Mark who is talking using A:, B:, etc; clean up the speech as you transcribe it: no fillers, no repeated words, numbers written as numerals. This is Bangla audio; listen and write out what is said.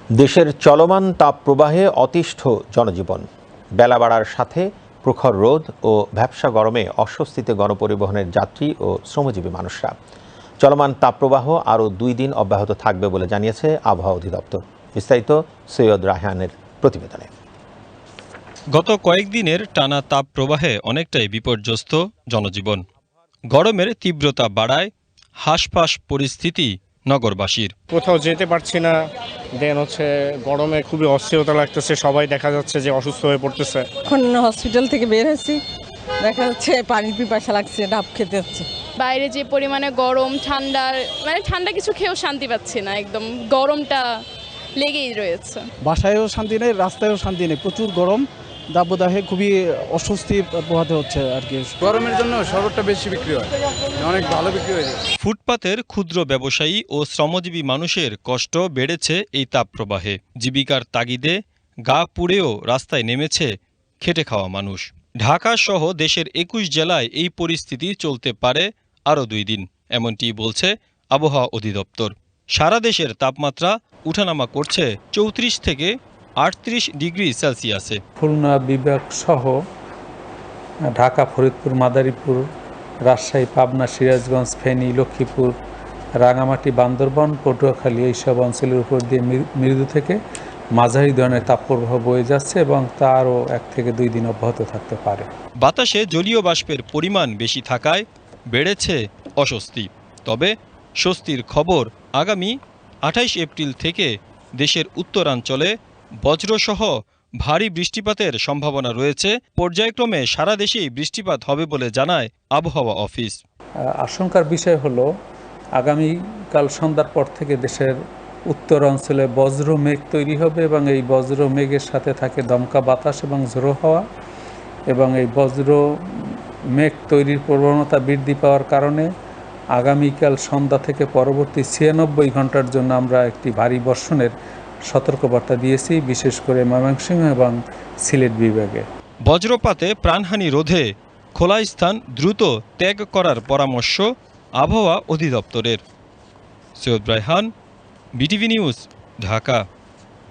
A: দেশের চলমান তাপপ্রবাহে অতিষ্ঠ জনজীবন। বেলা বাড়ার সাথে প্রখর রোদ ও ভ্যাপসা গরমে অস্বস্তিতে গণপরিবহনের যাত্রী ও শ্রমজীবী মানুষরা। চলমান তাপপ্রবাহ আরও 2 দিন অব্যাহত থাকবে বলে জানিয়েছে আবহাওয়া অধিদপ্তর। বিস্তারিত সৈয়দ রায়হানের প্রতিবেদনে।
B: গত কয়েকদিনের টানা তাপপ্রবাহে অনেকটাই বিপর্যস্ত জনজীবন। গরমের তীব্রতা বাড়ায় হাঁসফাঁস পরিস্থিতি নগরবাসীর।
C: কোথাও যেতে পারছি না, গরমে খুবই অস্থিরতা লাগতেছে, সবাই দেখা যাচ্ছে যে অসুস্থ হয়ে পড়তেছে।
D: এখন হসপিটাল থেকে বের হয়েছি, দেখা যাচ্ছে পানির পিপাসা লাগছে, ডাব খেতে হচ্ছে।
E: বাইরে যে পরিমাণে গরম, ঠান্ডা কিছু খেয়েও শান্তি পাচ্ছি না, একদম গরমটা লেগেই রয়েছে।
F: বাসায়ও শান্তি নেই, রাস্তায়ও শান্তি নেই, প্রচুর গরম, দাবদাহে খুবই অস্বস্তি পোহাতে হচ্ছে আর কি।
G: গরমের জন্য শরবতটা বেশি বিক্রি হয়, অনেক ভালো বিক্রি হয়ে যায়।
B: ফুটপাতের ক্ষুদ্র ব্যবসায়ী ও শ্রমজীবী মানুষের কষ্ট বেড়েছে এই তাপপ্রবাহে। জীবিকার তাগিদে গা পুড়েও রাস্তায় নেমেছে খেটে খাওয়া মানুষ। ঢাকা সহ দেশের 21 জেলায় এই পরিস্থিতি চলতে পারে আরও 2 দিন, এমনটি বলছে আবহাওয়া অধিদপ্তর। সারা দেশের তাপমাত্রা উঠানামা করছে 34 থেকে 38 ডিগ্রি সেলসিয়াসে।
H: খুলনা বিভাগ সহ ঢাকা, ফরিদপুর, মাদারীপুর, রাজশাহী, পাবনা, সিরাজগঞ্জ, ফেনী, লক্ষ্মীপুর, রাঙামাটি, বান্দরবান, পটুয়াখালী এইসব অঞ্চলের উপর দিয়ে মৃদু থেকে মাঝারি ধরনের তাপপ্রবাহ বয়ে যাচ্ছে এবং তা আরও 1 থেকে 2 দিন অব্যাহত থাকতে পারে।
B: বাতাসে জলীয় বাষ্পের পরিমাণ বেশি থাকায় বেড়েছে অস্বস্তি। তবে স্বস্তির খবর, আগামী 28 এপ্রিল থেকে দেশের উত্তরাঞ্চলে বজ্রসহ ভারী বৃষ্টিপাতের সম্ভাবনা রয়েছে। পর্যায়ক্রমে সারা দেশেই বৃষ্টিপাত হবে বলে জানায় আবহাওয়া অফিস।
H: আশঙ্কার বিষয় হলো আগামীকাল সন্ধ্যার পর থেকে দেশের উত্তর অঞ্চলে বজ্র মেঘ তৈরি হবে এবং এই বজ্র মেঘের সাথে থাকে দমকা বাতাস এবং ঝোড়ো হাওয়া, এবং এই বজ্র মেঘ তৈরির প্রবণতা বৃদ্ধি পাওয়ার কারণে আগামীকাল সন্ধ্যা থেকে পরবর্তী 96 ঘন্টার জন্য আমরা একটি ভারী বর্ষণের সতর্কবার্তা দিয়েছি, বিশেষ করে ময়মনসিংহ এবং সিলেট বিভাগে।
B: বজ্রপাতে প্রাণহানি রোধে খোলা স্থান দ্রুত ত্যাগ করার পরামর্শ আবহাওয়া অধিদপ্তরের। Syed Raihan, BTV news, Dhaka.